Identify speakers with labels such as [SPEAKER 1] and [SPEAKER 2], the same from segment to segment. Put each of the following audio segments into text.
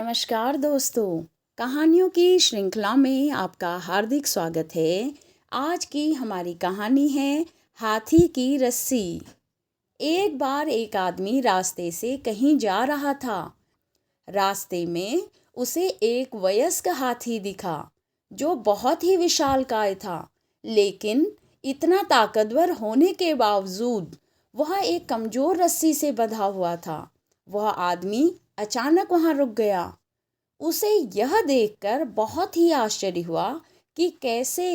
[SPEAKER 1] नमस्कार दोस्तों, कहानियों की श्रृंखला में आपका हार्दिक स्वागत है। आज की हमारी कहानी है हाथी की रस्सी। एक बार एक आदमी रास्ते से कहीं जा रहा था। रास्ते में उसे एक वयस्क हाथी दिखा जो बहुत ही विशालकाय था, लेकिन इतना ताकतवर होने के बावजूद वह एक कमजोर रस्सी से बंधा हुआ था। वह आदमी अचानक वहां रुक गया। उसे यह देखकर बहुत ही आश्चर्य हुआ कि कैसे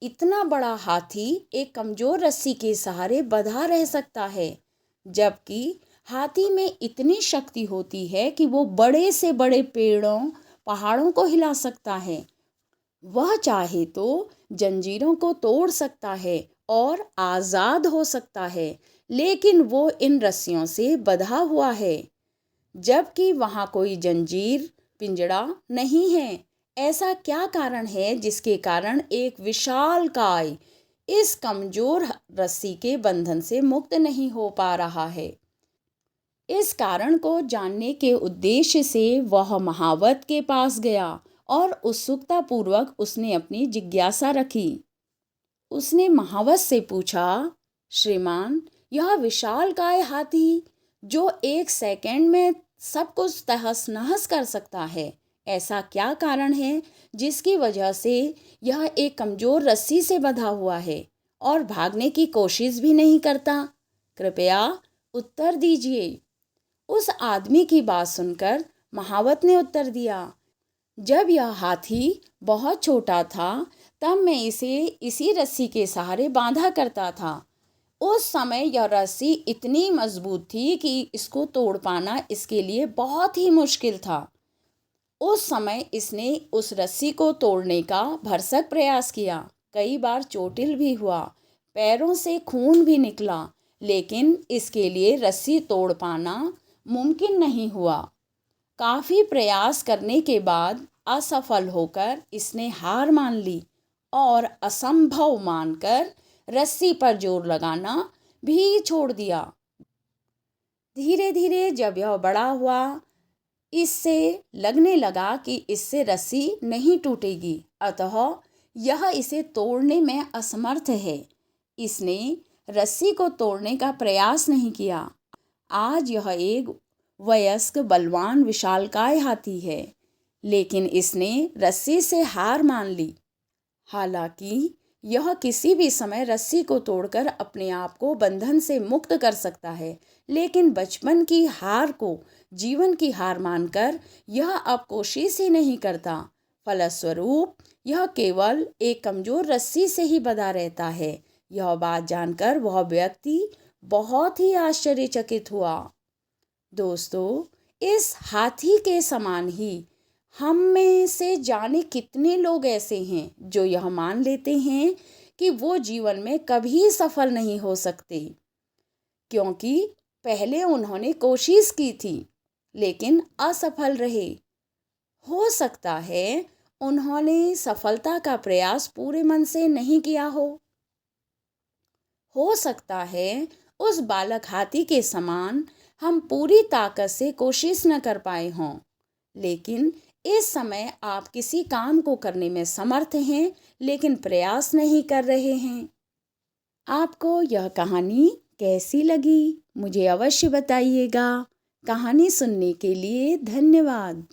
[SPEAKER 1] इतना बड़ा हाथी एक कमजोर रस्सी के सहारे बंधा रह सकता है, जबकि हाथी में इतनी शक्ति होती है कि वो बड़े से बड़े पेड़ों पहाड़ों को हिला सकता है। वह चाहे तो जंजीरों को तोड़ सकता है और आज़ाद हो सकता है, लेकिन वो इन रस्सियों से बंधा हुआ है, जबकि वहाँ कोई जंजीर पिंजड़ा नहीं है। ऐसा क्या कारण है जिसके कारण एक विशालकाय इस कमजोर रस्सी के बंधन से मुक्त नहीं हो पा रहा है? इस कारण को जानने के उद्देश्य से वह महावत के पास गया और उत्सुकता पूर्वक उसने अपनी जिज्ञासा रखी। उसने महावत से पूछा, श्रीमान, यह विशालकाय हाथी जो एक सेकंड में सब कुछ तहस नहस कर सकता है, ऐसा क्या कारण है जिसकी वजह से यह एक कमजोर रस्सी से बंधा हुआ है और भागने की कोशिश भी नहीं करता? कृपया उत्तर दीजिए। उस आदमी की बात सुनकर महावत ने उत्तर दिया, जब यह हाथी बहुत छोटा था तब मैं इसे इसी रस्सी के सहारे बांधा करता था। उस समय यह रस्सी इतनी मजबूत थी कि इसको तोड़ पाना इसके लिए बहुत ही मुश्किल था। उस समय इसने उस रस्सी को तोड़ने का भरसक प्रयास किया। कई बार चोटिल भी हुआ, पैरों से खून भी निकला, लेकिन इसके लिए रस्सी तोड़ पाना मुमकिन नहीं हुआ। काफ़ी प्रयास करने के बाद असफल होकर इसने हार मान ली और असंभव मानकर रस्सी पर जोर लगाना भी छोड़ दिया। धीरे धीरे जब यह बड़ा हुआ, इससे लगने लगा कि इससे रस्सी नहीं टूटेगी, अतः यह इसे तोड़ने में असमर्थ है। इसने रस्सी को तोड़ने का प्रयास नहीं किया। आज यह एक वयस्क बलवान विशालकाय हाथी है, लेकिन इसने रस्सी से हार मान ली। हालांकि यह किसी भी समय रस्सी को तोड़कर अपने आप को बंधन से मुक्त कर सकता है, लेकिन बचपन की हार को जीवन की हार मानकर यह अब कोशिश ही नहीं करता। फलस्वरूप यह केवल एक कमजोर रस्सी से ही बंधा रहता है। यह बात जानकर वह व्यक्ति बहुत ही आश्चर्यचकित हुआ। दोस्तों, इस हाथी के समान ही हम में से जाने कितने लोग ऐसे हैं जो यह मान लेते हैं कि वो जीवन में कभी सफल नहीं हो सकते, क्योंकि पहले उन्होंने कोशिश की थी लेकिन असफल रहे। हो सकता है उन्होंने सफलता का प्रयास पूरे मन से नहीं किया हो सकता है उस बालक हाथी के समान हम पूरी ताकत से कोशिश न कर पाए हों, लेकिन इस समय आप किसी काम को करने में समर्थ हैं, लेकिन प्रयास नहीं कर रहे हैं। आपको यह कहानी कैसी लगी, मुझे अवश्य बताइएगा। कहानी सुनने के लिए धन्यवाद।